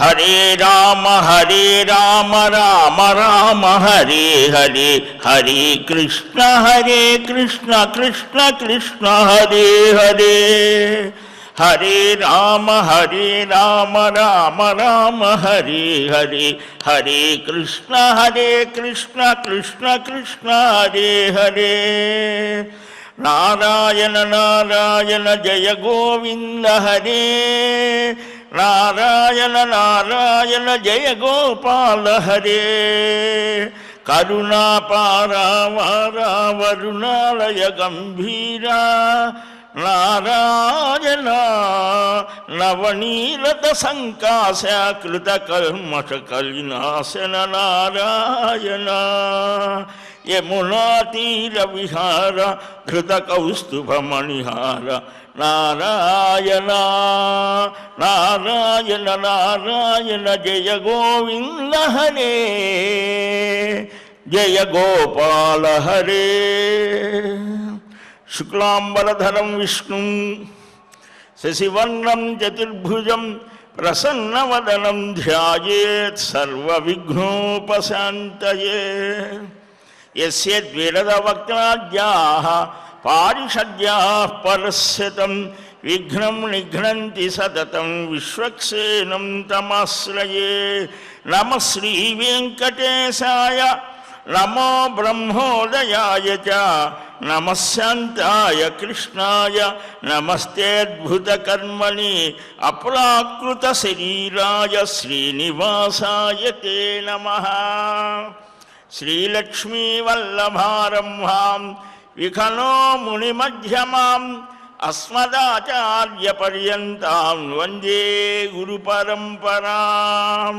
హరే రామ రామ రామ హరే హరే, హరే కృష్ణ కృష్ణ కృష్ణ హరే హరే. హరే రామ రామ రామ హరే హరే, హరే కృష్ణ కృష్ణ కృష్ణ హరే హరే. నారాయణ నారాయణ జయ గోవింద హరే, నారాయణ నారాయణ జయ గోపాల హరే. కరుణాపారావార వరుణాలయ గంభీరా, నారాయణ నవనీరత సంకాశకృత కల్మష కలినాశన నారాయణ. యమునా తీర విహార ధృత కౌస్తుభ మణిహార, నారాయణ నారాయణ నారాయణ జయ గోవింద హరే, జయ గోపాల హరే. శుక్లాంబరధరం విష్ణుం శశివర్ణం చతుర్భుజం ప్రసన్నవదనం ధ్యాయేత్ సర్వవిఘ్నోపశాంతయే. యస్యద్విరదవక్త్రాద్యాః పారిషద్యాః పరస్యతం, విఘ్నం నిఘ్నంతి సతతం విశ్వక్సేనం తమాశ్రయే. నమః శ్రీ వెంకటేశాయ, నమో బ్రహ్మోదయాయ చ, నమః శాంతాయ కృష్ణాయ, నమస్తేద్భుతకర్మణి అప్రాకృత శరీరాయ శ్రీనివాసాయ తే నమః. శ్రీలక్ష్మీవల్లభారంభాం విఖనో మునిమధ్యమాం, అస్మదాచార్యపర్యంతాం వందే గురుపరంపరాం.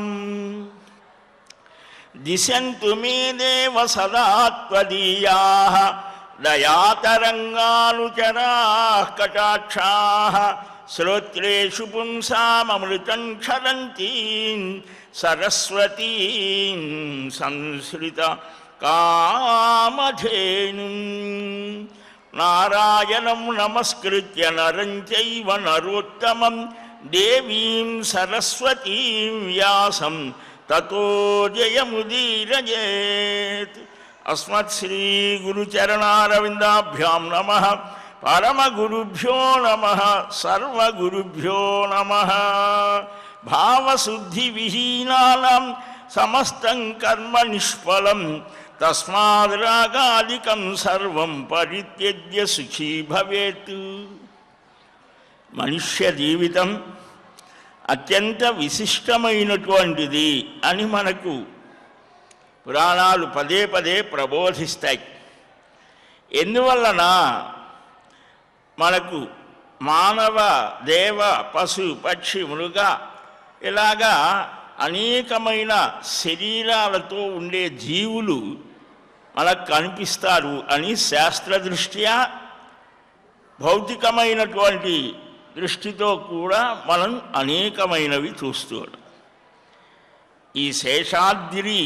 దిశంతు మే దేవ సదా త్వదీయాః దయాతరంగానుచరాః కటాక్షాః. శ్రోత్రేషు పుంసామమృతం క్షరంతీం సరస్వతీం సంశ్రిత కామధేనుం. నారాయణం నమస్కృత్య నరం చైవ నరోత్తమం, దేవీం సరస్వతీం వ్యాసం తతో జయముదీరయేత్. అస్మత్ శ్రీ గురుచరణారవిందాభ్యాం నమః. పరమగురుభ్యో నమః, సర్వగురుభ్యో నమః. భావశుద్ధి విహీనానాం సమస్తం కర్మ నిష్ఫలం, తస్మాద్ రాగాదికం సర్వం పరిత్యజ్య సుఖీ భవేత్. మనుష్య జీవితం అత్యంత విశిష్టమైనటువంటిది అని మనకు పురాణాలు పదే పదే ప్రబోధిస్తాయి. ఎందువలన మనకు మానవ, దేవ, పశు, పక్షి, మృగ ఇలాగా అనేకమైన శరీరాలతో ఉండే జీవులు మనకు కనిపిస్తారు అని శాస్త్రదృష్ట్యా భౌతికమైనటువంటి దృష్టితో కూడా మనం అనేకమైనవి చూస్తూ ఉంటాం. ఈ శేషాద్రి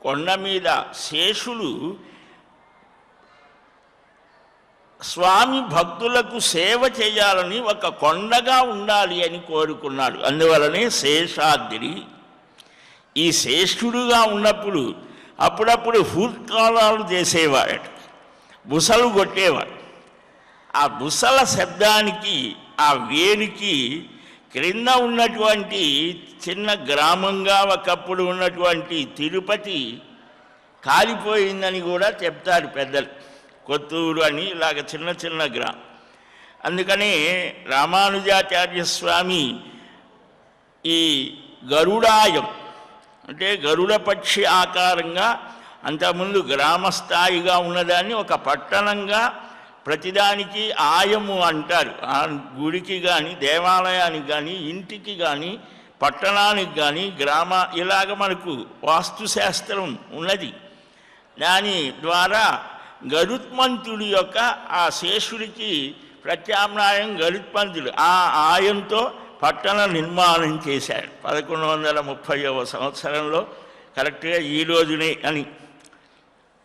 కొండ మీద శేషులు స్వామి భక్తులకు సేవ చేయాలని ఒక కొండగా ఉండాలి అని కోరుకున్నాడు. అందువలనే శేషాద్రి. ఈ శేషుడుగా ఉన్నప్పుడు అప్పుడప్పుడు హూత్కాలాలు చేసేవాడు, బుసలు కొట్టేవాడు. ఆ బుసల శబ్దానికి, ఆ వేడికి క్రింద ఉన్నటువంటి చిన్న గ్రామంగా ఒకప్పుడు ఉన్నటువంటి తిరుపతి కాలిపోయిందని కూడా చెప్తారు పెద్దలు. కొత్తూరు అని ఇలాగ చిన్న చిన్న గ్రామం. అందుకని రామానుజాచార్య స్వామి ఈ గరుడాయం అంటే గరుడ పక్షి ఆకారంగా అంతకుముందు గ్రామస్థాయిగా ఉన్నదాన్ని ఒక పట్టణంగా, ప్రతిదానికి ఆయము అంటారు. ఆ గుడికి కానీ, దేవాలయానికి కానీ, ఇంటికి కానీ, పట్టణానికి కానీ, ఇలాగ మనకు వాస్తుశాస్త్రం ఉన్నది. దాని ద్వారా గరుత్మంతుడి యొక్క ఆ శేషుడికి ప్రత్యామ్నాయం గరుత్మంతుడు. ఆ ఆయంతో పట్టణ నిర్మాణం చేశాడు 1130వ సంవత్సరంలో, కరెక్ట్గా ఈ రోజునే అని.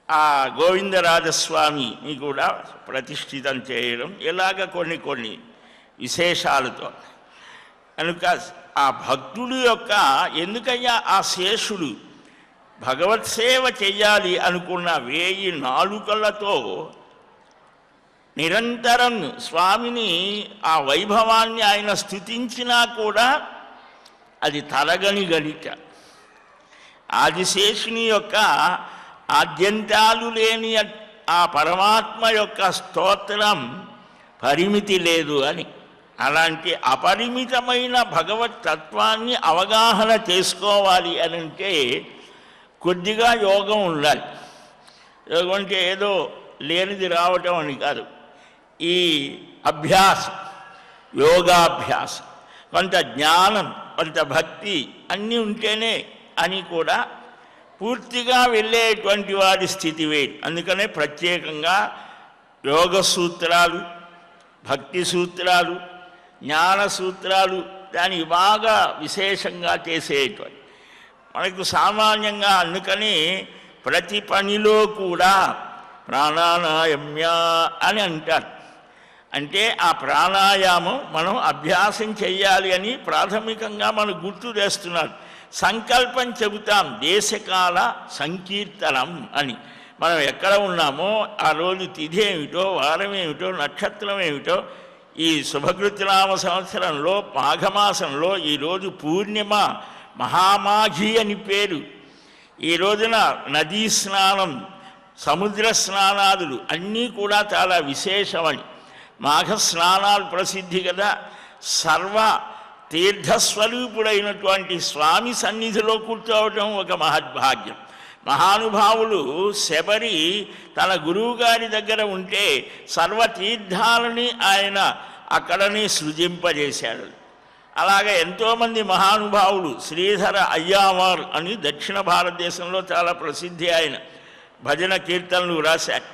ఆ గోవిందరాజస్వామిని కూడా ప్రతిష్ఠితం చేయడం, ఇలాగ కొన్ని కొన్ని విశేషాలతో. కనుక ఆ భక్తుడి యొక్క ఎందుకయ్యా ఆ శేషుడు భగవత్ సేవ చెయ్యాలి అనుకున్న 1000 నాలుకలతో నిరంతరం స్వామిని ఆ వైభవాన్ని ఆయన స్తుతించినా కూడా అది తరగని గణిత. ఆదిశేషుని యొక్క ఆద్యంతాలు లేని ఆ పరమాత్మ యొక్క స్తోత్రం పరిమితి లేదు అని. అలాంటి అపరిమితమైన భగవత్ తత్వాన్ని అవగాహన చేసుకోవాలి అని అంటే కొద్దిగా యోగం ఉండాలి. యోగం అంటే ఏదో లేనిది రావటం అని కాదు. ఈ అభ్యాసం, యోగాభ్యాసం, కొంత జ్ఞానం, కొంత భక్తి అన్నీ ఉంటేనే అని కూడా పూర్తిగా వెళ్ళేటువంటి వాడి స్థితి వేరు. అందుకనే ప్రత్యేకంగా యోగ సూత్రాలు, భక్తి సూత్రాలు, జ్ఞాన సూత్రాలు దానికి బాగా విశేషంగా చేసేటువంటి మనకు సామాన్యంగా. అందుకని ప్రతి పనిలో కూడా ప్రాణాయామ్య అని అంటారు. అంటే ఆ ప్రాణాయామం మనం అభ్యాసం చేయాలి అని ప్రాథమికంగా మనం గుర్తు చేస్తున్నారు. సంకల్పం చెబుతాం, దేశకాల సంకీర్తనం అని. మనం ఎక్కడ ఉన్నామో ఆ రోజు తిథి ఏమిటో, వారం ఏమిటో, నక్షత్రం ఏమిటో, ఈ శుభకృత్నామ సంవత్సరంలో మాఘమాసంలో ఈరోజు పూర్ణిమ, మహామాఘి అని పేరు. ఈ రోజున నదీ స్నానం, సముద్ర స్నానాదులు అన్నీ కూడా చాలా విశేషమని. మాఘ స్నానాలు ప్రసిద్ధి కదా. సర్వ తీర్థస్వరూపుడైనటువంటి స్వామి సన్నిధిలో కూర్చోవటం ఒక మహద్భాగ్యం. మహానుభావులు శబరి తన గురువుగారి దగ్గర ఉంటే సర్వతీర్థాలని ఆయన అక్కడనే సృజింపజేశాడు. అలాగే ఎంతోమంది మహానుభావులు, శ్రీధర అయ్యావార్ అని దక్షిణ భారతదేశంలో చాలా ప్రసిద్ధి ఆయన, భజన కీర్తనలు రాశారు.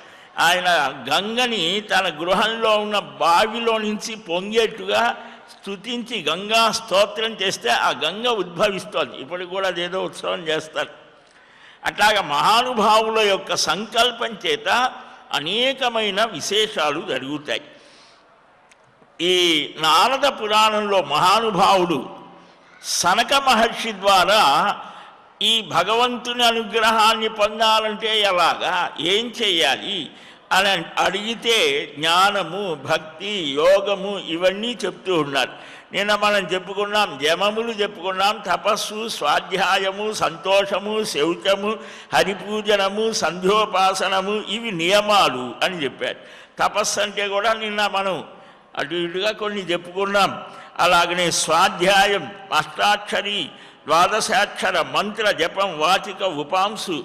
ఆయన గంగని తన గృహంలో ఉన్న బావిలో నుంచి పొంగేట్టుగా స్తుతించి గంగా స్తోత్రం చేస్తే ఆ గంగ ఉద్భవిస్తోంది. ఇప్పుడు కూడా అదేదో ఉత్సవం చేస్తారు. అట్లాగా మహానుభావుల యొక్క సంకల్పం చేత అనేకమైన విశేషాలు జరుగుతాయి. ఈ నారద పురాణంలో మహానుభావుడు సనక మహర్షి ద్వారా ఈ భగవంతుని అనుగ్రహాన్ని పొందాలంటే ఎలాగా, ఏం చెయ్యాలి అని అడిగితే జ్ఞానము, భక్తి, యోగము ఇవన్నీ చెప్తూ ఉన్నారు. నిన్న మనం చెప్పుకున్నాం, జమములు చెప్పుకున్నాం, తపస్సు, స్వాధ్యాయము, సంతోషము, శౌచము, హరిపూజనము, సంధ్యోపాసనము, ఇవి నియమాలు అని చెప్పారు. తపస్సు అంటే కూడా నిన్న మనం అటు ఇటుగా కొన్ని చెప్పుకున్నాం. అలాగనే స్వాధ్యాయం, అష్టాక్షరి, ద్వాదశాక్షర మంత్ర జపం, వాచిక ఉపాంసు,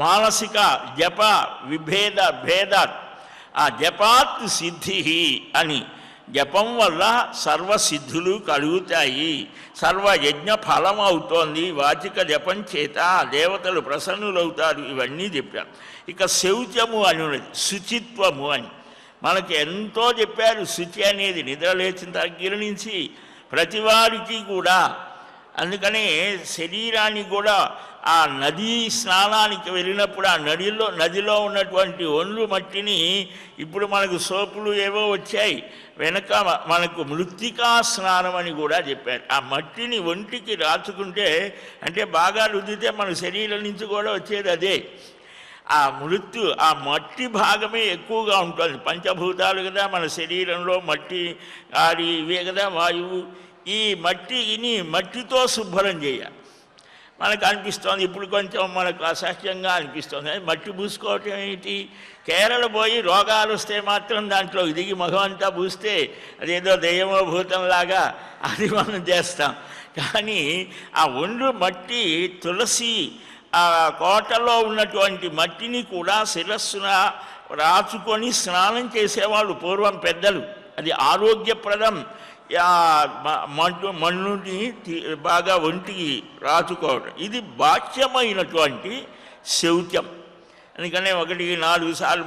మానసిక జప విభేద భేదాత్, ఆ జపాత్ సిద్ధి అని. జపం వల్ల సర్వసిద్ధులు కలుగుతాయి, సర్వయజ్ఞ ఫలం అవుతోంది. వాచిక జపం చేత దేవతలు ప్రసన్నులవుతారు. ఇవన్నీ చెప్పారు. ఇక శౌచము అని ఉన్నది, శుచిత్వము అని మనకి ఎంతో చెప్పారు. శుచి అనేది నిద్ర లేచిన దగ్గర నుంచి ప్రతివారికి కూడా. అందుకనే శరీరానికి కూడా ఆ నదీ స్నానానికి వెళ్ళినప్పుడు ఆ నదిలో ఉన్నటువంటి ఒండ్రు మట్టిని, ఇప్పుడు మనకు సోపులు ఏవో వచ్చాయి, వెనక మనకు మృత్తికా స్నానం అని కూడా చెప్పారు. ఆ మట్టిని ఒంటికి రాచుకుంటే, అంటే బాగా రుద్దితే మన శరీరం నుంచి కూడా వచ్చేది అదే. ఆ ఆ మట్టి భాగమే ఎక్కువగా ఉంటుంది. పంచభూతాలు కదా మన శరీరంలో, మట్టి, గాలి ఇవే కదా వాయువు. ఈ మట్టితో శుభ్రం చేయాలి. మనకు అనిపిస్తోంది ఇప్పుడు కొంచెం మనకు అసహ్యంగా అనిపిస్తుంది. మట్టి పూసుకోవటం ఏంటి? కేరళ పోయి రోగాలు వస్తే మాత్రం దాంట్లో దిగి మగం అంతా పూస్తే అదేదో దెయ్యమో భూతంలాగా అది మనం చేస్తాం. కానీ ఆ ఒండ్రు మట్టి, తులసి ఆ కోటలో ఉన్నటువంటి మట్టిని కూడా శిరస్సున రాచుకొని స్నానం చేసేవాళ్ళు పూర్వం పెద్దలు. అది ఆరోగ్యప్రదం. మన్నుని బాగా ఒంటికి రాచుకోవడం, ఇది బాహ్యమైనటువంటి శౌచం. అందుకనే 1-4 సార్లు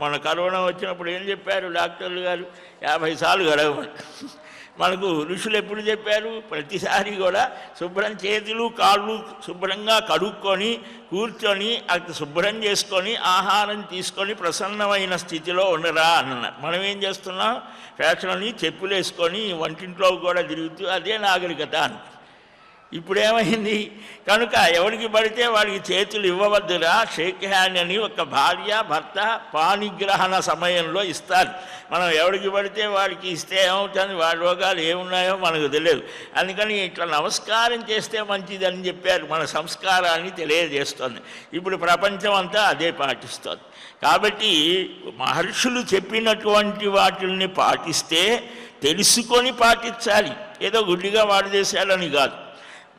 మన కరోనా వచ్చినప్పుడు ఏం చెప్పారు డాక్టర్లు గారు? 50 సార్లు గడవమని. మనకు ఋషులు ఎప్పుడు చెప్పారు? ప్రతిసారి కూడా శుభ్రం చేతులు కాళ్ళు శుభ్రంగా కడుక్కొని కూర్చొని అది శుభ్రం చేసుకొని ఆహారం తీసుకొని ప్రసన్నమైన స్థితిలో ఉండరా అన్నారు. మనం ఏం చేస్తున్నాం? ఫ్యాషన్ని చెప్పులు వేసుకొని వంటింట్లో కూడా తిరుగుతూ అదే నాగరికత అని. ఇప్పుడేమైంది? కనుక ఎవరికి పడితే వాడికి చేతులు ఇవ్వవద్దురా, షేక్ హ్యాండ్ అని ఒక భార్య భర్త పాణిగ్రహణ సమయంలో ఇస్తారు. మనం ఎవరికి పడితే వాడికి ఇస్తే ఏమవుతుంది? వాడి రోగాలు ఏమున్నాయో మనకు తెలియదు. అందుకని ఇట్లా నమస్కారం చేస్తే మంచిదని చెప్పారు. మన సంస్కారాన్ని తెలియజేస్తుంది. ఇప్పుడు ప్రపంచం అంతా అదే పాటిస్తుంది. కాబట్టి మహర్షులు చెప్పినటువంటి వాటిని పాటిస్తే తెలుసుకొని పాటించాలి. ఏదో గుడ్డిగా వాడు చేశాడని కాదు,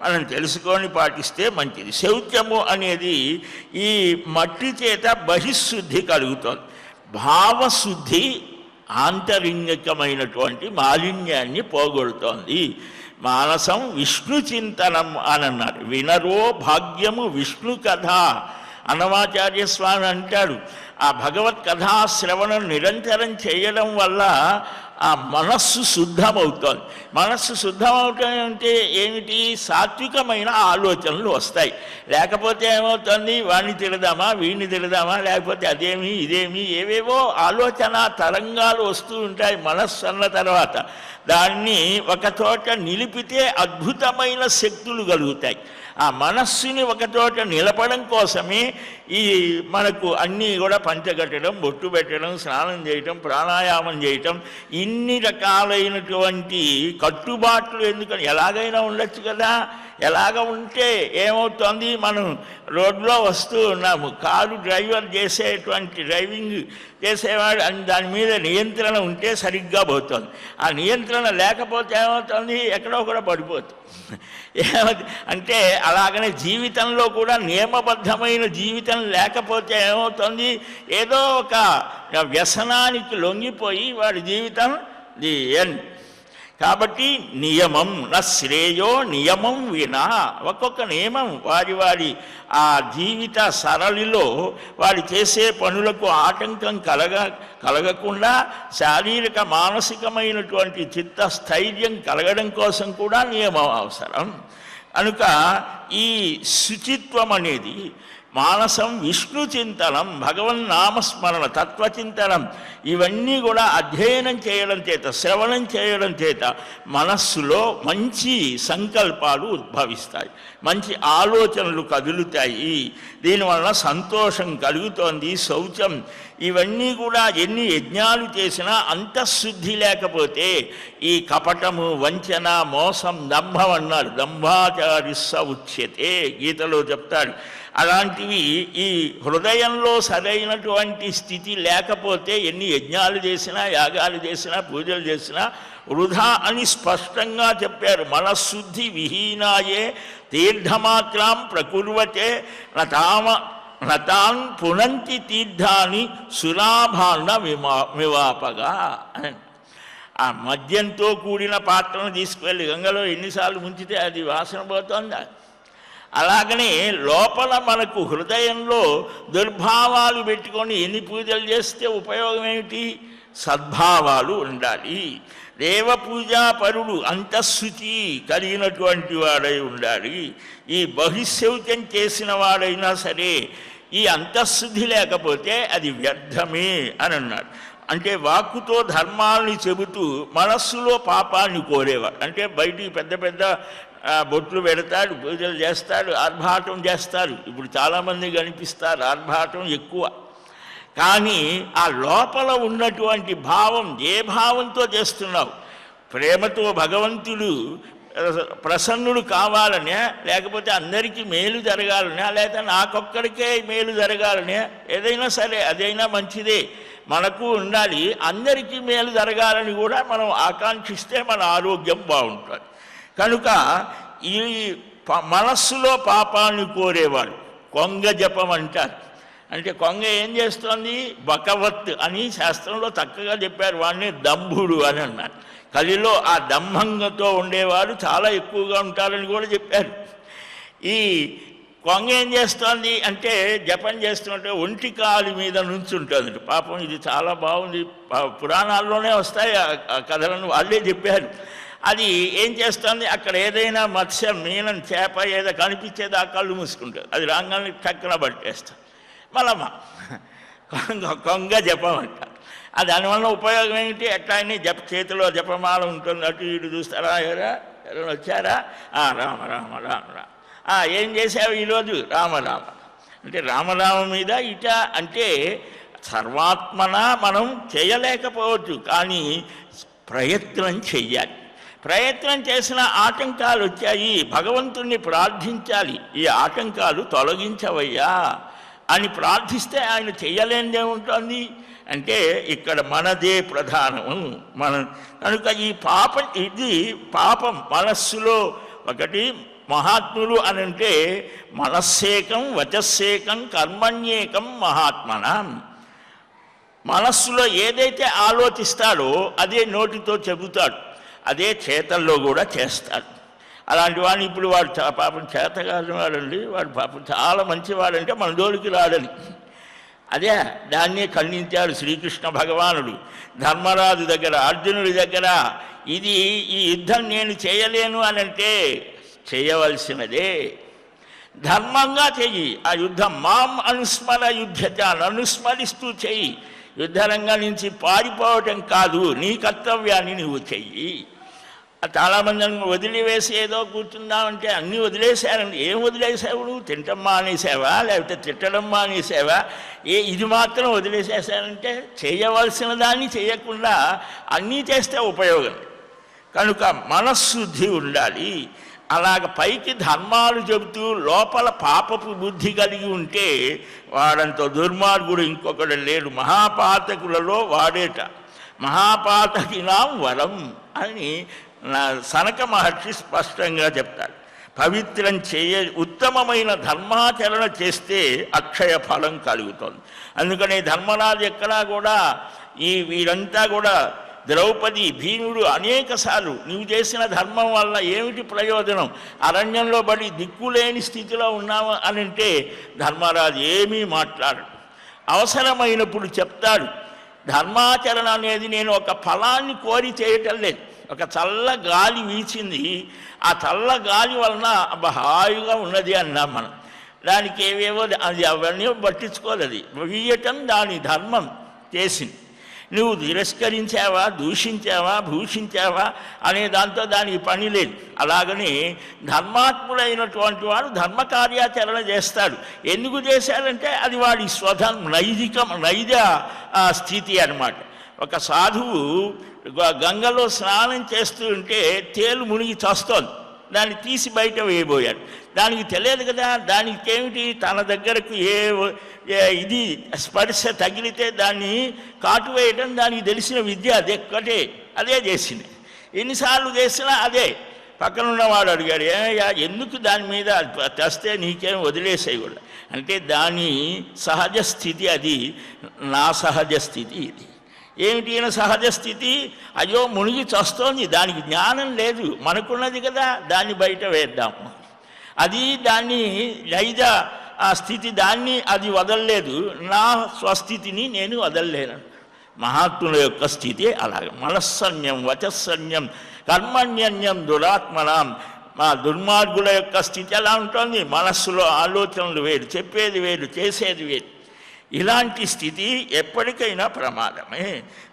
మనం తెలుసుకొని పాటిస్తే మంచిది. శౌచము అనేది ఈ మట్టి చేత బహిశుద్ధి కలుగుతుంది. భావశుద్ధి ఆంతరింగికమైనటువంటి మాలిన్యాన్ని పోగొడుతోంది. మానసం విష్ణు చింతనం అని అన్నారు. వినరో భాగ్యము విష్ణు కథ అన్నమాచార్య స్వామి అంటాడు. ఆ భగవత్ కథాశ్రవణం నిరంతరం చేయడం వల్ల ఆ మనస్సు శుద్ధమవుతుంది. మనస్సు శుద్ధమవుతాం అంటే ఏమిటి? సాత్వికమైన ఆలోచనలు వస్తాయి. లేకపోతే ఏమవుతుంది? వాడిని తిడదామా, వీడిని తిడదామా, లేకపోతే అదేమి ఇదేమి ఏవేవో ఆలోచన తరంగాలు వస్తూ ఉంటాయి. మనస్సు అన్న తర్వాత దాన్ని ఒకచోట నిలిపితే అద్భుతమైన శక్తులు కలుగుతాయి. ఆ మనస్సుని ఒకచోట నిలపడం కోసమే ఈ మనకు అన్నీ కూడా పంచగట్టడం, బొట్టు పెట్టడం, స్నానం చేయటం, ప్రాణాయామం చేయటం, ఇన్ని రకాలైనటువంటి కట్టుబాట్లు. ఎందుకని? ఎలాగైనా ఉండొచ్చు కదా. ఎలాగ ఉంటే ఏమవుతుంది? మనం రోడ్లో వస్తూ ఉన్నాము, కారు డ్రైవర్ చేసేటువంటి డ్రైవింగ్ చేసేవాడు దాని మీద నియంత్రణ ఉంటే సరిగ్గా పోతుంది. ఆ నియంత్రణ లేకపోతే ఏమవుతుంది? ఎక్కడో కూడా పడిపోతుంది. అంటే అలాగనే జీవితంలో కూడా నియమబద్ధమైన జీవితం లేకపోతే ఏమవుతుంది? ఏదో ఒక వ్యసనానికి లొంగిపోయి వాడి జీవితం ది ఎండ్. కాబట్టి నియమం నా శ్రేయో నియమం వినా, ఒక్కొక్క నియమం వారి వారి ఆ జీవిత సరళిలో వారి చేసే పనులకు ఆటంకం కలగకుండా శారీరక మానసికమైనటువంటి చిత్తస్థైర్యం కలగడం కోసం కూడా నియమం అవసరం. కనుక ఈ శుచిత్వం అనేది మానసం విష్ణు చింతనం, భగవన్నామస్మరణ, తత్వచింతనం, ఇవన్నీ కూడా అధ్యయనం చేయడం చేత, శ్రవణం చేయడం చేత మనస్సులో మంచి సంకల్పాలు ఉద్భవిస్తాయి, మంచి ఆలోచనలు కదులుతాయి. దీనివల్ల సంతోషం కలుగుతోంది. శౌచం ఇవన్నీ కూడా ఎన్ని యజ్ఞాలు చేసినా అంతఃశుద్ధి లేకపోతే ఈ కపటము, వంచన, మోసం, దంభం అన్నారు. దంభాచారిస్స ఉచ్యతే గీతలో చెప్తాడు. అలాంటివి ఈ హృదయంలో సరైనటువంటి స్థితి లేకపోతే ఎన్ని యజ్ఞాలు చేసినా, యాగాలు చేసినా, పూజలు చేసినా వృధా అని స్పష్టంగా చెప్పారు. మనశుద్ధి విహీనాయే తీర్థమాత్రం ప్రకుర్వతే నతాన్ పునంతి తీర్థాన్ని సులాభాన్న వివాపగా. ఆ మద్యంతో కూడిన పాత్రను తీసుకువెళ్ళి గంగలో ఎన్నిసార్లు ముంచితే అది వాసన పోతుందా? అలాగనే లోపల మనకు హృదయంలో దుర్భావాలు పెట్టుకొని ఎన్ని పూజలు చేస్తే ఉపయోగం ఏమిటి? సద్భావాలు ఉండాలి. దేవ పూజాపరుడు అంతఃశుచి కలిగినటువంటి వాడై ఉండాలి. ఈ బహిశౌచం చేసిన వాడైనా సరే ఈ అంతఃశుద్ధి లేకపోతే అది వ్యర్థమే అని అన్నాడు. అంటే వాక్కుతో ధర్మాన్ని చెబుతూ మనస్సులో పాపాన్ని కోరేవాడు. అంటే బయటికి పెద్ద పెద్ద బొట్లు పెడతాడు, పూజలు చేస్తాడు, ఆర్భాటం చేస్తారు. ఇప్పుడు చాలామంది కనిపిస్తారు ఆర్భాటం ఎక్కువ. కానీ ఆ లోపల ఉన్నటువంటి భావం, ఏ భావంతో చేస్తున్నావు? ప్రేమతో భగవంతుడు ప్రసన్నుడు కావాలనే, లేకపోతే అందరికీ మేలు జరగాలనే, లేదా నాకొక్కడికే మేలు జరగాలనే, ఏదైనా సరే అదైనా మంచిదే, మనకు ఉండాలి. అందరికీ మేలు జరగాలని కూడా మనం ఆకాంక్షిస్తే మన ఆరోగ్యం బాగుంటుంది. కనుక ఈ మనస్సులో పాపాన్ని కోరేవాడు కొంగ జపం అంటారు. అంటే కొంగ ఏం చేస్తోంది? బకవత్ అని శాస్త్రంలో చక్కగా చెప్పారు. వాడిని దంభుడు అని అన్నారు. కలిలో ఆ దంభంగతో ఉండేవాడు చాలా ఎక్కువగా ఉంటారని కూడా చెప్పారు. ఈ కొంగ ఏం చేస్తోంది అంటే జపం చేస్తుంటే ఒంటి కాలు మీద నుంచుంటుంది. పాపం ఇది చాలా బాగుంది, పురాణాల్లోనే వస్తాయి ఆ కథలను, వాళ్ళే చెప్పారు. అది ఏం చేస్తుంది, అక్కడ ఏదైనా మత్స్యం మీనం చేప ఏదో కనిపించేది ఆ కళ్ళు మూసుకుంటుంది, అది రాగానే టక్కున పట్టేస్తుంది. మళ్ళమ్మా కొంగ జపం అంటారు. దానివల్ల ఉపయోగం ఏమిటి? ఎట్లా అని చేతిలో జపమాల ఉంటుంది, అటు ఇటు చూస్తారా, ఎవరైనా వచ్చారా, రామ రామ రామ రామ, ఏం చేసావు ఈరోజు, రామరామ అంటే రామరామ మీద ఇట అంటే సర్వాత్మన మనం చేయలేకపోవచ్చు, కానీ ప్రయత్నం చెయ్యాలి. ప్రయత్నం చేసిన ఆటంకాలు వచ్చాయి, భగవంతుణ్ణి ప్రార్థించాలి, ఈ ఆటంకాలు తొలగించవయ్యా అని ప్రార్థిస్తే ఆయన చెయ్యలేనిదేముంటుంది అంటే ఇక్కడ మనదే ప్రధానము. కనుక ఈ ఇది పాపం మనస్సులో ఒకటి. మహాత్ములు అని అంటే మనస్సేకం వచస్సేకం కర్మణ్యేకం మహాత్మనం. మనస్సులో ఏదైతే ఆలోచిస్తాడో అదే నోటితో చెబుతాడు, అదే చేతల్లో కూడా చేస్తాడు. అలాంటి వాడిని ఇప్పుడు వాడు పాపం చేతగాని వాడండి, వాడు పాపం చాలా మంచివాడంటే మన జోలికి రాడని అదే దాన్నే ఖండించాడు శ్రీకృష్ణ భగవానుడు ధర్మరాజు దగ్గర, అర్జునుడి దగ్గర. ఈ యుద్ధం నేను చేయలేను అని అంటే చేయవలసినదే, ధర్మంగా చెయ్యి ఆ యుద్ధం. మాం అనుస్మర యుద్ధత, అనుస్మరిస్తూ చెయ్యి. యుద్ధరంగం నుంచి పారిపోవటం కాదు, నీ కర్తవ్యాన్ని నువ్వు చెయ్యి. చాలామంది వదిలివేసి ఏదో కూర్చుందామంటే అన్నీ వదిలేశారండి. ఏం వదిలేసావు నువ్వు? తింటం మానేసావా, లేకపోతే తిట్టడం మానేసావా? ఇది మాత్రం వదిలేసేసానంటే చేయవలసిన దాన్ని చేయకుండా అన్నీ చేస్తే ఉపయోగం. కనుక మనశ్శుద్ధి ఉండాలి. అలాగ పైకి ధర్మాలు చెబుతూ లోపల పాపపు బుద్ధి కలిగి ఉంటే వాడంత దుర్మార్గుడు ఇంకొకడు లేడు. మహాపాతకులలో వాడేట మహాపాతకినాం వరం అని సనక మహర్షి స్పష్టంగా చెప్తాడు. పవిత్రం ఉత్తమమైన ధర్మాచరణ చేస్తే అక్షయ ఫలం కలుగుతుంది. అందుకని ధర్మరాజు ఎక్కడా కూడా వీరంతా కూడా ద్రౌపది, భీముడు అనేక సార్లు నీవు చేసిన ధర్మం వల్ల ఏమిటి ప్రయోజనం, అరణ్యంలో పడి దిక్కులేని స్థితిలో ఉన్నావు అని అంటే ధర్మరాజు ఏమీ మాట్లాడు. అవసరమైనప్పుడు చెప్తాడు. ధర్మాచరణ అనేది నేను ఒక ఫలాన్ని కోరి చేయటం లేదు. ఒక చల్ల గాలి వీచింది, ఆ చల్ల గాలి వలన హాయిగా ఉన్నది అన్నాం మనం. దానికి ఏవేవో అది అవన్నీ పట్టించుకోదు. అది వీయటం దాని ధర్మం చేసింది. నువ్వు తిరస్కరించావా, దూషించావా, భూషించావా అనే దాంతో దానికి పని లేదు. అలాగని ధర్మాత్ముడైనటువంటి వాడు ధర్మ కార్యాచరణ చేస్తాడు. ఎందుకు చేశాడంటే అది వాడి నైజ స్థితి అన్నమాట. ఒక సాధువు గంగలో స్నానం చేస్తూ ఉంటే తేలు మునిగి చస్తోంది, దాన్ని తీసి బయట వేయబోయాడు. దానికి తెలియదు కదా, దానికి ఏమిటి, తన దగ్గరకు ఇది స్పర్శ తగిలితే దాన్ని కాటు వేయడం దానికి తెలిసిన విద్య అదెక్కటే, అదే చేసింది. ఎన్నిసార్లు చేసినా అదే. పక్కనున్నవాడు అడిగాడు, ఎందుకు దాని మీద తెస్తే నీకేం వదిలేసేవి కూడా అంటే దాని సహజ స్థితి అది, నా సహజ స్థితి ఇది. ఏమిటి ఈయన సహజ స్థితి? అయ్యో మునిగి చస్తోంది, దానికి జ్ఞానం లేదు, మనకున్నది కదా, దాన్ని బయట వేద్దాం. అది దాన్ని నైజ స్థితి, దాన్ని అది వదలలేదు, నా స్వస్థితిని నేను వదలలేను. మహాత్ముల యొక్క స్థితి అలాగే. మనస్సన్యం వచస్సన్యం కర్మణ్యన్యం దురాత్మనాం. మా దుర్మార్గుల యొక్క స్థితి ఎలా ఉంటుంది? మనస్సులో ఆలోచనలు వేరు, చెప్పేది వేరు, చేసేది వేరు. ఇలాంటి స్థితి ఎప్పటికైనా ప్రమాదమే.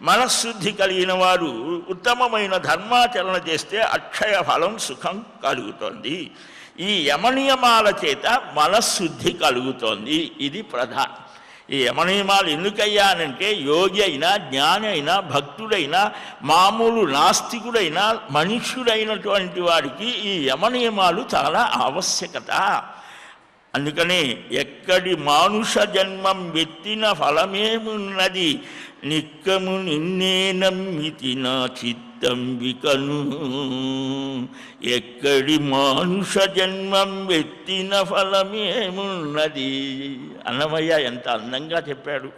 మనశ్శుద్ధి కలిగిన వారు ఉత్తమమైన ధర్మాచరణ చేస్తే అక్షయ ఫలం సుఖం కలుగుతుంది. ఈ యమనియమాల చేత మనశ్శుద్ధి కలుగుతోంది. ఇది ప్రధానం. ఈ యమనియమాలు ఎందుకయ్యానంటే యోగి అయినా, జ్ఞాని అయినా, భక్తుడైనా, మామూలు నాస్తికుడైనా, మనుష్యుడైనటువంటి వాడికి ఈ యమనియమాలు చాలా ఆవశ్యకత. అందుకనే ఎక్కడి మానుష జన్మం వెత్తిన ఫలమేమున్నది, నిక్కము నిన్నే నమ్మితి నా చిత్తంబికను. ఎక్కడి మానుష జన్మం వెత్తిన ఫలమేమున్నది. అన్నమయ్య ఎంత అందంగా చెప్పాడు.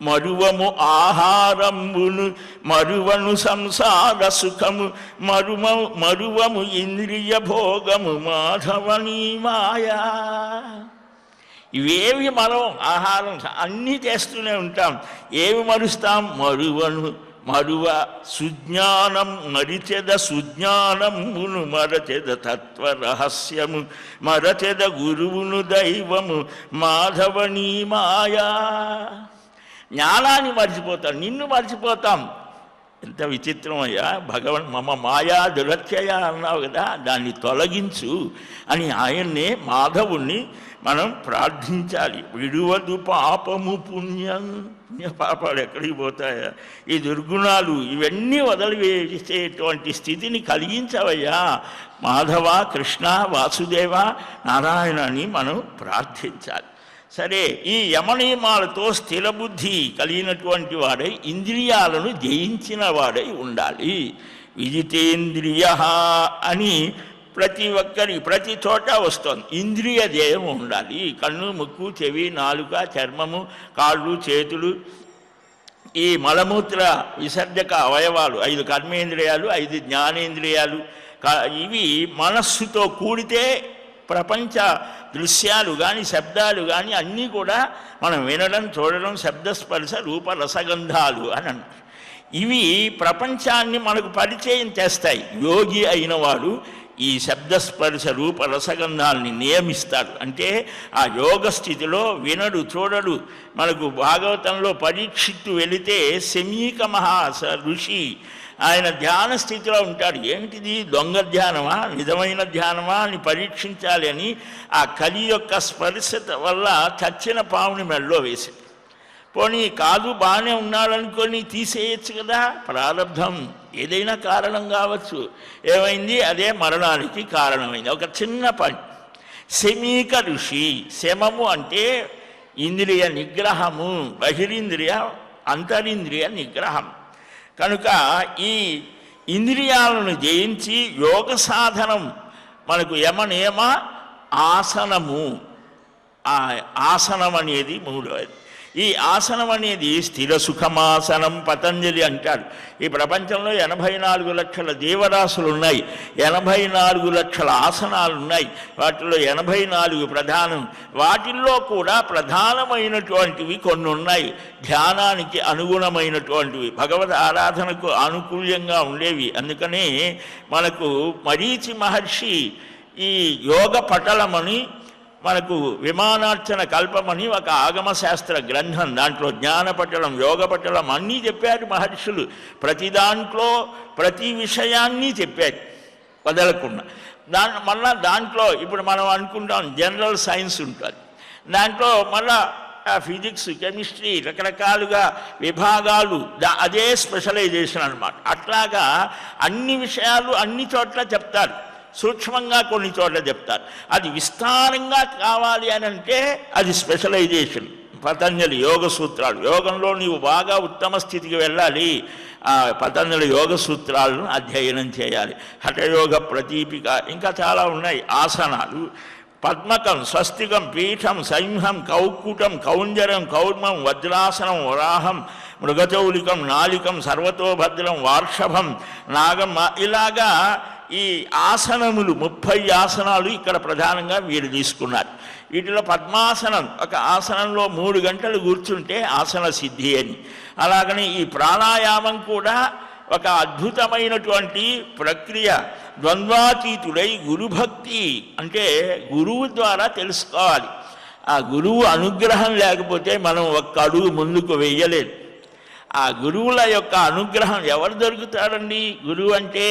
మరువము ఆహారంబును, మరువను సంసార సుఖము, మరువము ఇంద్రియ భోగము, మాధవనీ మాయా. ఇవేవి మనం ఆహారం అన్నీ చేస్తూనే ఉంటాం. ఏవి మరుస్తాం? మరువను మరువ సుజ్ఞానం మరిచెద సుజ్ఞానమును మరచెద తత్వరహస్యము మరచెద గురువును దైవము మాధవనీ మాయా. జ్ఞానాన్ని మర్చిపోతాం, నిన్ను మర్చిపోతాం. ఎంత విచిత్రమయ్యా, మమ మాయా దురత్యయ అన్నావు కదా, దాన్ని తొలగించు అని ఆయన్నే మాధవుణ్ణి మనం ప్రార్థించాలి. విడువదు పాపము పుణ్యం, పాపాలు ఎక్కడికి పోతాయా, ఈ దుర్గుణాలు ఇవన్నీ వదిలివేసేటువంటి స్థితిని కలిగించవయ్యా మాధవ, కృష్ణ, వాసుదేవ, నారాయణ అని మనం ప్రార్థించాలి. సరే, ఈ యమనియమాలతో స్థిరబుద్ధి కలిగినటువంటి వాడై ఇంద్రియాలను జయించిన వాడై ఉండాలి. విజితేంద్రియ అని ప్రతి ఒక్కరి ప్రతి చోట వస్తుంది. ఇంద్రియ జయం ఉండాలి. కన్ను, ముక్కు, చెవి, నాలుక, చర్మము, కాళ్ళు, చేతులు, ఈ మలమూత్ర విసర్జక అవయవాలు 5 కర్మేంద్రియాలు, 5 జ్ఞానేంద్రియాలు, ఇవి మనస్సుతో కూడితే ప్రపంచ దృశ్యాలు కానీ శబ్దాలు కానీ అన్నీ కూడా మనం వినడం, చూడడం, శబ్దస్పర్శ రూప రసగంధాలు అని అన్నారు. ఇవి ప్రపంచాన్ని మనకు పరిచయం చేస్తాయి. యోగి అయిన వాడు ఈ శబ్దస్పర్శ రూప రసగంధాలని నియమిస్తాడు. అంటే ఆ యోగ స్థితిలో వినడు, చూడడు. మనకు భాగవతంలో పరీక్షిత్తు వెళితే శమీక ఋషి ఆయన ధ్యాన స్థితిలో ఉంటాడు. ఏమిటిది, దొంగ ధ్యానమా నిజమైన ధ్యానమా అని పరీక్షించాలి అని ఆ కలి యొక్క స్పర్శత వల్ల చచ్చిన పావుని మెడలో వేశాడు. పోనీ కాదు, బాగానే ఉన్నాడనుకొని తీసేయచ్చు కదా, ప్రారంధం ఏదైనా కారణం కావచ్చు. ఏమైంది, అదే మరణానికి కారణమైంది. ఒక చిన్న పని. శమీక ఋషి, శమము అంటే ఇంద్రియ నిగ్రహము, బహిరింద్రియ అంతరింద్రియ నిగ్రహం. కనుక ఈ ఇంద్రియాలను జయించి యోగ సాధనం మనకు యమనియమ ఆసనము. ఆ ఆసనం అనేది మూడవది. ఈ ఆసనం అనేది స్థిర సుఖమాసనం పతంజలి అంటాడు. ఈ ప్రపంచంలో 84 లక్షల జీవరాశులు ఉన్నాయి, 84 లక్షల ఆసనాలు ఉన్నాయి. వాటిలో 84 ప్రధానం. వాటిల్లో కూడా ప్రధానమైనటువంటివి కొన్ని ఉన్నాయి, ధ్యానానికి అనుగుణమైనటువంటివి, భగవద్ ఆరాధనకు అనుకూలంగా ఉండేవి. అందుకనే మనకు మరీచి మహర్షి ఈ యోగ పటలమని, మనకు విమానార్చన కల్పమని ఒక ఆగమశాస్త్ర గ్రంథం, దాంట్లో జ్ఞానపటలం, యోగపటలం అన్నీ చెప్పారు మహర్షులు. ప్రతి దాంట్లో ప్రతి విషయాన్ని చెప్పారు వదలకుండా. మళ్ళా దాంట్లో ఇప్పుడు మనం అనుకుంటాం జనరల్ సైన్స్ ఉంటుంది, దాంట్లో మళ్ళా ఫిజిక్స్, కెమిస్ట్రీ, రకరకాలుగా విభాగాలు, అదే స్పెషలైజేషన్ అన్నమాట. అట్లాగా అన్ని విషయాలు అన్ని చోట్ల చెప్తారు, సూక్ష్మంగా కొన్ని చోట్ల చెప్తారు. అది విస్తారంగా కావాలి అని అంటే అది స్పెషలైజేషన్. పతంజలి యోగ సూత్రాలు, యోగంలో నీవు బాగా ఉత్తమ స్థితికి వెళ్ళాలి, పతంజలి యోగ సూత్రాలను అధ్యయనం చేయాలి. హఠయోగ ప్రదీపిక, ఇంకా చాలా ఉన్నాయి. ఆసనాలు, పద్మకం, స్వస్తికం, పీఠం, సైంహం, కౌకుటం, కౌంజరం, కౌర్మం, వజ్రాసనం, వరాహం, మృగచౌలికం, నాలికం, సర్వతోభద్రం, వార్షభం, నాగం, ఇలాగా ఈ ఆసనములు 30 ఆసనాలు ఇక్కడ ప్రధానంగా వీరు తీసుకున్నారు. వీటిలో పద్మాసనం, ఒక ఆసనంలో 3 గంటలు కూర్చుంటే ఆసన సిద్ధి అని. అలాగని ఈ ప్రాణాయామం కూడా ఒక అద్భుతమైనటువంటి ప్రక్రియ. ద్వంద్వాతీతుడై గురుభక్తి అంటే గురువు ద్వారా తెలుసుకోవాలి. ఆ గురువు అనుగ్రహం లేకపోతే మనం ఒక్క అడుగు ముందుకు వెయ్యలేదు. ఆ గురువుల యొక్క అనుగ్రహం ఎవరు దొరుకుతాడండి? గురువు అంటే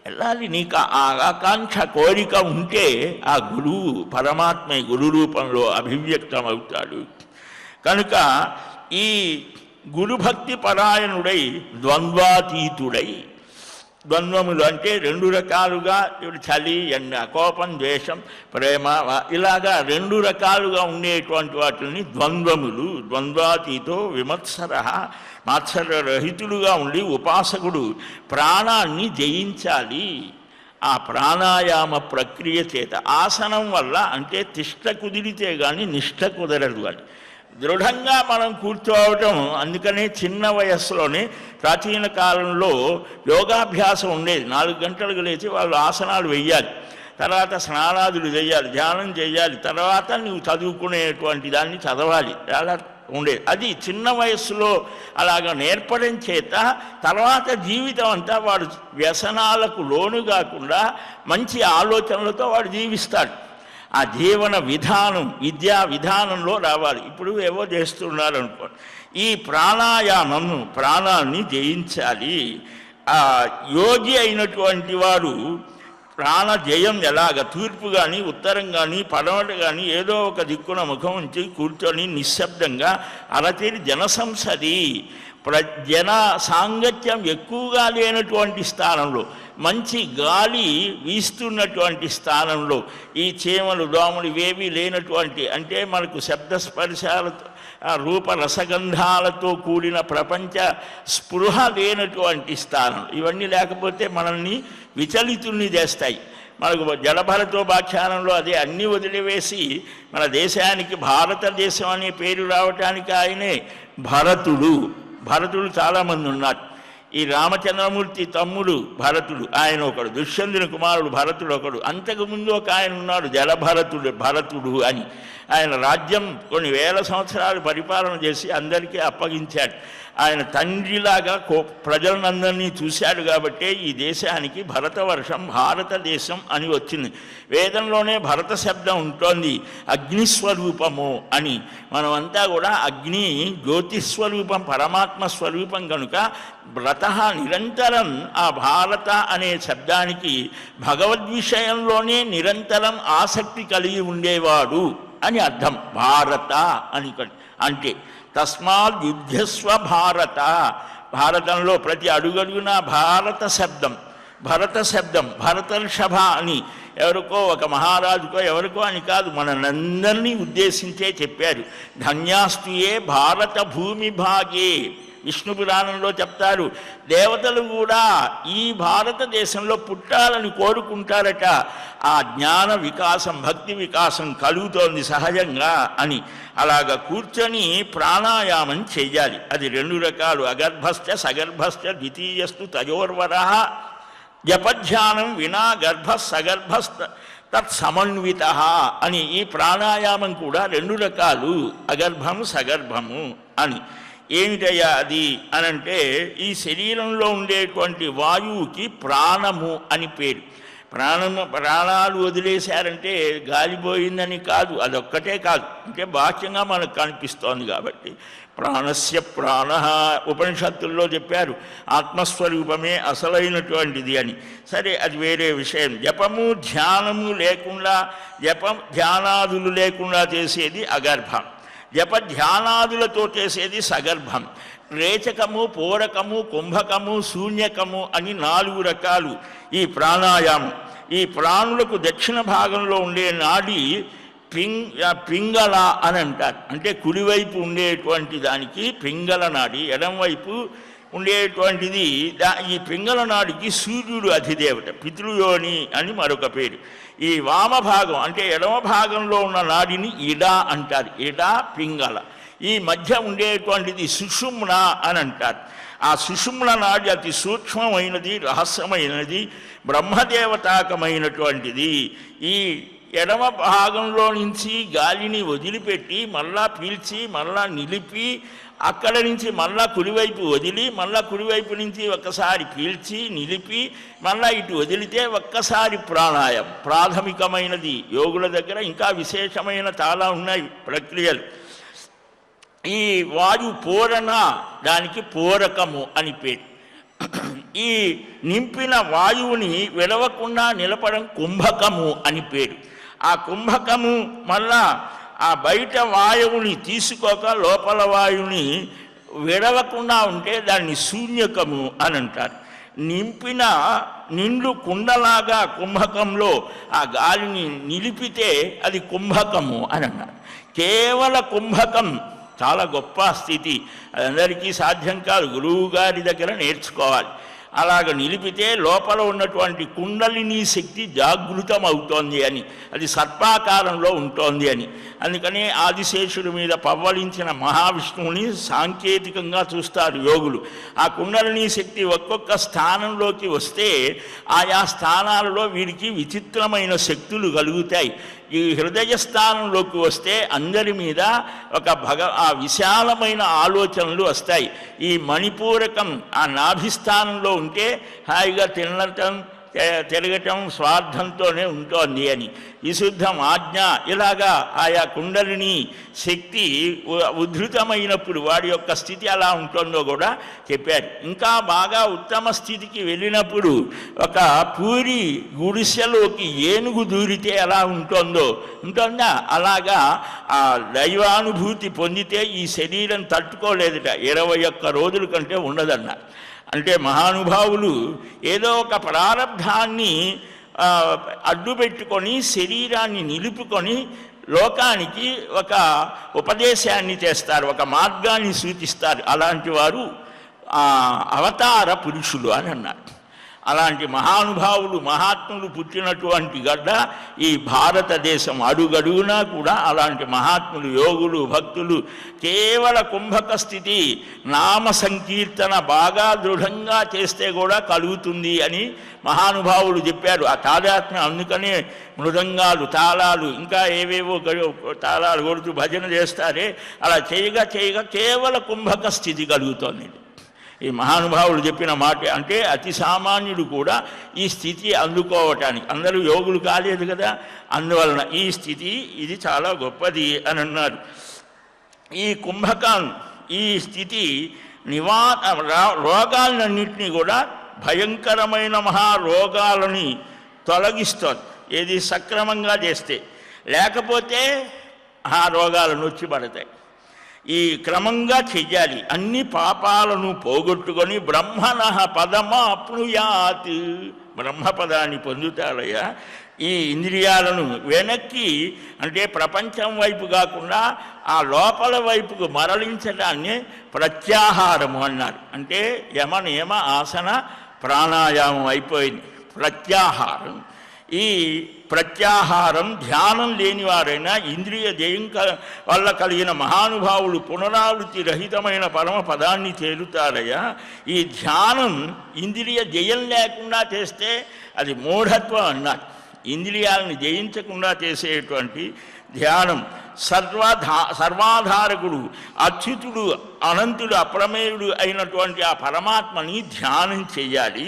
వెళ్ళాలి, నీకు ఆ ఆకాంక్ష కోరిక ఉంటే ఆ గురువు పరమాత్మ గురు రూపంలో అభివ్యక్తం అవుతాడు. కనుక ఈ గురుభక్తి పరాయణుడై ద్వంద్వాతీతుడై, ద్వంద్వములు అంటే 2 రకాలుగా, ఇప్పుడు చలి, ఎండ, కోపం, ద్వేషం, ప్రేమ, ఇలాగా 2 రకాలుగా ఉండేటువంటి వాటిని ద్వంద్వములు. ద్వంద్వాతీతో విమత్సర, మాత్సరహితుడుగా ఉండి ఉపాసకుడు ప్రాణాన్ని జయించాలి. ఆ ప్రాణాయామ ప్రక్రియ చేత, ఆసనం వల్ల అంటే తిష్ట కుదిరితే కానీ నిష్ట కుదరదు అని దృఢంగా మనం కూర్చోవటం. అందుకనే చిన్న వయస్సులోనే ప్రాచీన కాలంలో యోగాభ్యాసం ఉండేది. 4 గంటలకు లేచి వాళ్ళు ఆసనాలు వెయ్యాలి, తర్వాత స్నానాదులు చేయాలి, ధ్యానం చేయాలి, తర్వాత నువ్వు చదువుకునేటువంటి దాన్ని చదవాలి. అలా ఉండేది. అది చిన్న వయస్సులో అలాగ నేర్పడం చేత తర్వాత జీవితం అంతా వాడు వ్యసనాలకు లోను కాకుండా మంచి ఆలోచనలతో వాడు జీవిస్తాడు. ఆ జీవన విధానం విద్యా విధానంలో రావాలి. ఇప్పుడు ఏవో చేస్తున్నారు అనుకో, ఈ ప్రాణాయామము ప్రాణాన్ని జయించాలి. ఆ యోగి అయినటువంటి వారు ప్రాణజయం ఎలాగ తూర్పు కానీ ఉత్తరం కానీ పడమట కానీ ఏదో ఒక దిక్కున ముఖం ఉంచి కూర్చొని నిశ్శబ్దంగా అరతిరి జనసంసది జన సాంగత్యం ఎక్కువగా లేనటువంటి స్థానంలో, మంచి గాలి వీస్తున్నటువంటి స్థానంలో, ఈ చీమలు దోమలు ఇవేవి లేనటువంటి, అంటే మనకు శబ్దస్పర్శాలతో రూపరసగంధాలతో కూడిన ప్రపంచ స్పృహ లేనటువంటి స్థానం. ఇవన్నీ లేకపోతే మనల్ని విచలితుల్ని చేస్తాయి. మనకు జడభరతోపాఖ్యానంలో అదే అన్నీ వదిలివేసి మన దేశానికి భారతదేశం అనే పేరు రావటానికి ఆయనే భరతుడు. భరతుడు చాలామంది ఉన్నారు. ఈ రామచంద్రమూర్తి తమ్ముడు భరతుడు, ఆయన ఒకడు. దుష్యంతుని కుమారుడు భరతుడు ఒకడు. అంతకుముందు ఒక ఆయన ఉన్నాడు భరతుడు అని. ఆయన రాజ్యం కొన్ని వేల సంవత్సరాలు పరిపాలన చేసి అందరికీ అప్పగించాడు. ఆయన తండ్రిలాగా ప్రజలందరినీ చూశాడు కాబట్టే ఈ దేశానికి భరతవర్షం భారతదేశం అని వచ్చింది. వేదంలోనే భరత శబ్దం ఉంటుంది, అగ్నిస్వరూపము అని. మనమంతా కూడా అగ్ని జ్యోతిస్వరూపం, పరమాత్మ స్వరూపం కనుక వ్రత నిరంతరం ఆ భారత అనే శబ్దానికి భగవద్విషయంలోనే నిరంతరం ఆసక్తి కలిగి ఉండేవాడు అని అర్థం. భారత అని అంటే తస్మాత్ యుద్ధస్వ భారత. భారతంలో ప్రతి అడుగడుగున భారత శబ్దం భరతర్షభ అని ఎవరికో ఒక మహారాజుకో ఎవరికో అని కాదు, మనందరినీ ఉద్దేశించే చెప్పారు. ధన్యాస్తుయే భారత భూమి భాగే. విష్ణు పురాణంలో చెప్తారు, దేవతలు కూడా ఈ భారతదేశంలో పుట్టాలని కోరుకుంటారట. ఆ జ్ఞాన వికాసం భక్తి వికాసం కలుగుతోంది సహజంగా అని. అలాగ కూర్చొని ప్రాణాయామం చెయ్యాలి. అది రెండు రకాలు, అగర్భశ్చ సగర్భశ్చ ద్వితీయస్తు తయోర్వరః. జపధ్యానం వినా గర్భ సగర్భస్ తత్సమన్విత అని. ఈ ప్రాణాయామం కూడా రెండు రకాలు, అగర్భము సగర్భము అని. ఏమిటయ్యా అది అనంటే, ఈ శరీరంలో ఉండేటువంటి వాయువుకి ప్రాణము అని పేరు. ప్రాణాలు వదిలేశారంటే గాలిపోయిందని కాదు, అదొక్కటే కాదు, అంటే బాహ్యంగా మనకు కనిపిస్తోంది కాబట్టి. ప్రాణస్య ప్రాణ ఉపనిషత్తుల్లో చెప్పారు, ఆత్మస్వరూపమే అసలైనటువంటిది అని. సరే, అది వేరే విషయం. జపము ధ్యానము లేకుండా, ధ్యానాదులు లేకుండా చేసేది అగర్భం, జపధ్యానాదులతో చేసేది సగర్భం. రేచకము, పూరకము, కుంభకము, శూన్యకము అని 4 రకాలు ఈ ప్రాణాయామం. ఈ ప్రాణులకు దక్షిణ భాగంలో ఉండే నాడి పింగళ అని అంటారు. అంటే కుడివైపు ఉండేటువంటి దానికి పింగళ నాడి, ఎడంవైపు ఉండేటువంటిది ఈ పింగళ నాడికి సూర్యుడు అధిదేవత, పితృయోని అని మరొక పేరు. ఈ వామభాగం అంటే ఎడమ భాగంలో ఉన్న నాడిని ఇడా అంటారు, ఇడా పింగళ. ఈ మధ్య ఉండేటువంటిది సుషుమ్న అని అంటారు. ఆ సుషుమ్న నాడి అతి సూక్ష్మమైనది, రహస్యమైనది, బ్రహ్మదేవతాకమైనటువంటిది. ఈ ఎడమ భాగంలో నుంచి గాలిని వదిలిపెట్టి మళ్ళా పీల్చి మళ్ళా నిలిపి, అక్కడ నుంచి మళ్ళా కుడివైపు వదిలి, మళ్ళా కుడివైపు నుంచి ఒక్కసారి పీల్చి నిలిపి, మళ్ళా ఇటు వదిలితే ఒక్కసారి ప్రాణాయామం. ప్రాథమికమైనది. యోగుల దగ్గర ఇంకా విశేషమైన చాలా ఉన్నాయి ప్రక్రియలు. ఈ వాయు పూరణ, దానికి పూరకము అని పేరు. ఈ నింపిన వాయువుని విడవకుండా నిలపడం కుంభకము అని పేరు. ఆ కుంభకము మళ్ళా ఆ బయట వాయువుని తీసుకోక లోపల వాయువుని విడవకుండా ఉంటే దాన్ని శూన్యకము అని అంటారు. నింపిన నిండు కుండలాగా కుంభకంలో ఆ గాలిని నిలిపితే అది కుంభకము అని అన్నారు. కేవల కుంభకం చాలా గొప్ప స్థితి, అది అందరికీ సాధ్యం కాదు, గురువు గారి దగ్గర నేర్చుకోవాలి. అలాగ నిలిపితే లోపల ఉన్నటువంటి కుండలిని శక్తి జాగృతం అవుతోంది అని, అది సర్పాకారంలో ఉంటోంది అని. అందుకని ఆదిశేషుడి మీద పవ్వళించిన మహావిష్ణువుని సాంకేతికంగా చూస్తారు యోగులు. ఆ కుండలిని శక్తి ఒక్కొక్క స్థానంలోకి వస్తే ఆయా స్థానాలలో వీరికి విచిత్రమైన శక్తులు కలుగుతాయి. ఈ హృదయ స్థానంలోకి వస్తే అందరి మీద ఆ విశాలమైన ఆలోచనలు వస్తాయి. ఈ మణిపూరకం ఆ నాభిస్థానంలో ఉంటే హాయిగా తిరగటం స్వార్థంతోనే ఉంటోంది అని. విశుద్ధం ఆజ్ఞ ఇలాగా ఆయా కుండలిని శక్తి ఉద్ధృతమైనప్పుడు వాడి యొక్క స్థితి ఎలా ఉంటుందో కూడా చెప్పారు. ఇంకా బాగా ఉత్తమ స్థితికి వెళ్ళినప్పుడు ఒక పూరి గుడిసెలోకి ఏనుగు దూరితే ఎలా ఉంటుందా అలాగా ఆ దైవానుభూతి పొందితే ఈ శరీరం తట్టుకోలేదుట, 21 రోజుల కంటే ఉండదన్నారు. అంటే మహానుభావులు ఏదో ఒక ప్రారంధాన్ని అడ్డుపెట్టుకొని శరీరాన్ని నిలుపుకొని లోకానికి ఒక ఉపదేశాన్ని చేస్తారు, ఒక మార్గాన్ని సూచిస్తారు. అలాంటి వారు అవతార పురుషులు అని అన్నారు. అలాంటి మహానుభావులు మహాత్ములు పుట్టినటువంటి గడ్డ ఈ భారతదేశం. అడుగడుగునా కూడా అలాంటి మహాత్ములు యోగులు భక్తులు. కేవల కుంభక స్థితి నామ సంకీర్తన బాగా దృఢంగా చేస్తే కూడా కలుగుతుంది అని మహానుభావులు చెప్పారు. ఆ తాదాత్మ్యం అందుకనే మృదంగాలు తాళాలు ఇంకా ఏవేవో తాళాలు కొడుతూ భజన చేస్తారే అలా చేయగా కేవల కుంభక స్థితి కలుగుతోంది. ఈ మహానుభావులు చెప్పిన మాట అంటే అతి సామాన్యుడు కూడా ఈ స్థితి అందుకోవటానికి, అందరూ యోగులు కాలేదు కదా, అందువలన ఈ స్థితి ఇది చాలా గొప్పది అని అన్నారు. ఈ కుంభకం ఈ స్థితి రోగాలన్నింటినీ కూడా భయంకరమైన మహారోగాలని తొలగిస్తోంది. ఏది సక్రమంగా చేస్తే, లేకపోతే ఆ రోగాలను వచ్చి పడతాయి. ఈ క్రమంగా చెయ్యాలి. అన్ని పాపాలను పోగొట్టుకొని బ్రహ్మణః పదమాప్నుయాత్, బ్రహ్మపదాన్ని పొందుతారయ్యా. ఈ ఇంద్రియాలను వెనక్కి అంటే ప్రపంచం వైపు కాకుండా ఆ లోపల వైపుకు మరలించడాన్ని ప్రత్యాహారము అన్నారు. అంటే యమ నియమ ఆసన ప్రాణాయామం అయిపోయింది ప్రత్యాహారం. ఈ ప్రత్యాహారం ధ్యానం లేనివారైనా ఇంద్రియ జయం వల్ల కలిగిన మహానుభావులు పునరావృత్తి రహితమైన పరమ పదాన్ని చేరుతారయ్యా. ఈ ధ్యానం ఇంద్రియ జయం లేకుండా చేస్తే అది మూఢత్వం అన్నారు. ఇంద్రియాలను జయించకుండా చేసేటువంటి ధ్యానం సర్వాధారకుడు అచ్యుతుడు అనంతుడు అప్రమేయుడు అయినటువంటి ఆ పరమాత్మని ధ్యానం చెయ్యాలి.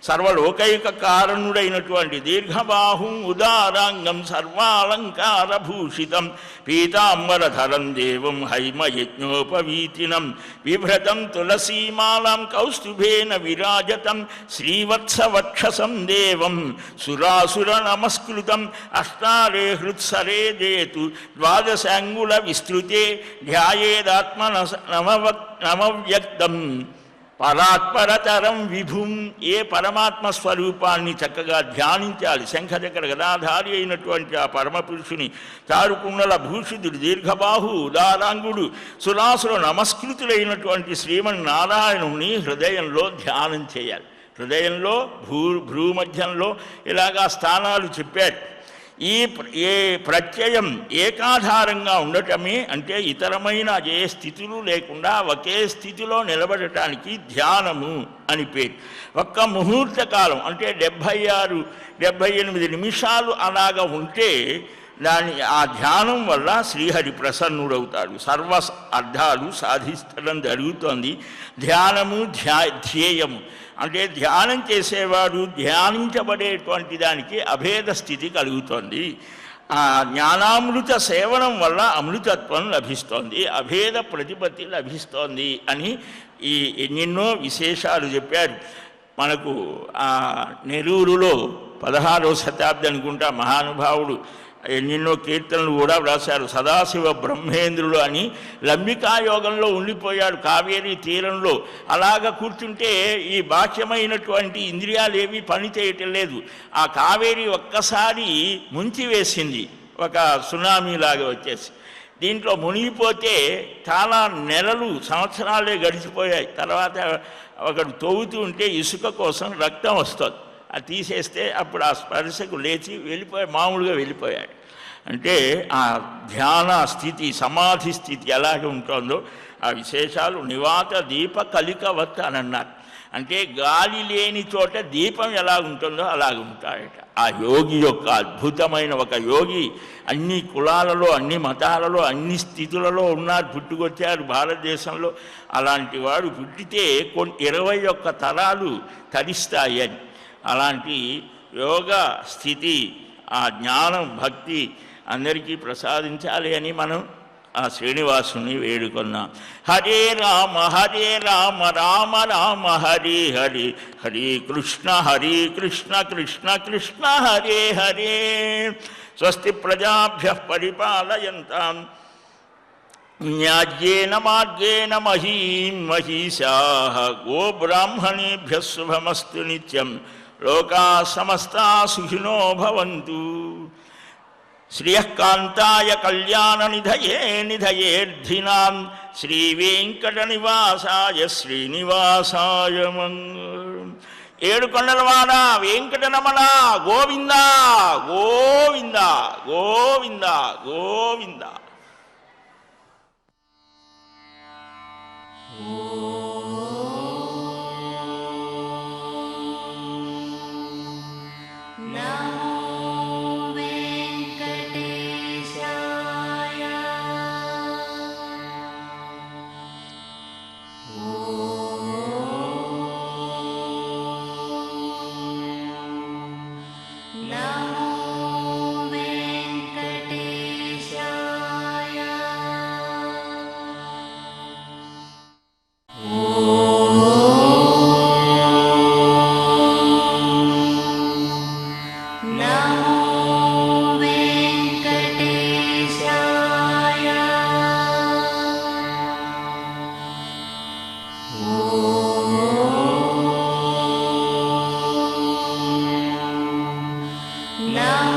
సర్వలోకైక కారణుడైనటువంటి దీర్ఘబాహుం ఉదారాంగం సర్వాలంకార భూషితం పీతాంబరధరం దేవం హైమయజ్ఞోపవీతినం బిభ్రతం తులసీమాలాం కౌస్తుభేన విరాజతం శ్రీవత్సవక్షసం దేవం సురాసుర నమస్కృతం అష్టారే హృత్సరే దేతు ద్వాదశాంగుల విస్తృతే ధ్యాయేదాత్మన నమవ్యక్తం పరాత్పరతరం విభుం. ఏ పరమాత్మ స్వరూపాన్ని చక్కగా ధ్యానించాలి. శంఖచక్ర గదాధారి అయినటువంటి ఆ పరమపురుషుని చారుకుండల భూషితుడు దీర్ఘబాహు ఉదారాంగుడు సురాసుర నమస్కృతులైనటువంటి శ్రీమన్నారాయణుని హృదయంలో ధ్యానం చేయాలి. హృదయంలో భ్రూమధ్యంలో ఇలాగా స్థానాలు చెప్పారు. ఏ ప్రత్యయం ఏకాధారంగా ఉండటమే అంటే ఇతరమైన ఏ స్థితులు లేకుండా ఒకే స్థితిలో నిలబడటానికి ధ్యానము అని పేరు. ఒక్క ముహూర్త కాలం అంటే 76-78 నిమిషాలు అలాగా ఉంటే ఆ ధ్యానం వల్ల శ్రీహరి ప్రసన్నుడవుతాడు. సర్వ అర్థాలు సాధించడం జరుగుతోంది. ధ్యానము ధ్యేయము అంటే ధ్యానం చేసేవాడు ధ్యానించబడేటువంటి దానికి అభేద స్థితి కలుగుతోంది. ఆ జ్ఞానామృత సేవనం వల్ల అమృతత్వం లభిస్తోంది, అభేద ప్రతిపత్తి లభిస్తోంది అని ఈ ఎన్నెన్నో విశేషాలు చెప్పారు. మనకు నెల్లూరులో 16వ శతాబ్ది అనుకుంటా మహానుభావుడు ఎన్నెన్నో కీర్తనలు కూడా వ్రాశారు. సదాశివ బ్రహ్మేంద్రుడు అని లంబికాయోగంలో ఉండిపోయాడు కావేరీ తీరంలో. అలాగ కూర్చుంటే ఈ బాహ్యమైనటువంటి ఇంద్రియాలు ఏవి పని చేయటం లేదు. ఆ కావేరీ ఒక్కసారి ముంచివేసింది, ఒక సునామీలాగా వచ్చేసి. దీంట్లో మునిగిపోతే చాలా నెలలు సంవత్సరాలే గడిచిపోయాయి. తర్వాత ఒకడు తవ్వుతూ ఉంటే ఇసుక కోసం రక్తం వస్తుంది, అది తీసేస్తే అప్పుడు ఆ స్పర్శకు లేచి మామూలుగా వెళ్ళిపోయాడు. అంటే ఆ ధ్యాన స్థితి సమాధి స్థితి ఎలాగ ఉంటుందో ఆ విశేషాలు నివాత దీప కలికవత్ అని అన్నారు. అంటే గాలి లేని చోట దీపం ఎలా ఉంటుందో అలాగ ఉంటాడట. ఆ యోగి యొక్క అద్భుతమైన ఒక యోగి అన్ని కులాలలో, అన్ని మతాలలో, అన్ని స్థితులలో ఉన్నారు, పుట్టుకొచ్చారు భారతదేశంలో. అలాంటి వాడు పుట్టితే 21 తరాలు తరిస్తాయి అని. అలాంటి యోగ స్థితి, ఆ జ్ఞానం, భక్తి అందరికీ ప్రసాదించాలి అని మనం ఆ శ్రీనివాసుని వేడుకున్నాం. హరే రామ రామ రామ హరే హరే, హరే కృష్ణ కృష్ణ కృష్ణ హరే హరే. స్వస్తి ప్రజాభ్యః పరిపాలయంతాం న్యాయ్యేన మార్గేణ మహీం మహిషాః. గోబ్రాహ్మణేభ్యः శుభమస్తు నిత్యం. లోకాః సమస్తాః సుఖినో భవంతు. శ్రియఃకాంతాయ కళ్యాణ నిధయేర్థినాం. శ్రీవేంకటనివాసాయ శ్రీనివాసాయ మంగళం. ఏడుకొండలవాడ వెంకటరమణ గోవింద గోవింద గోవింద గోవింద. Now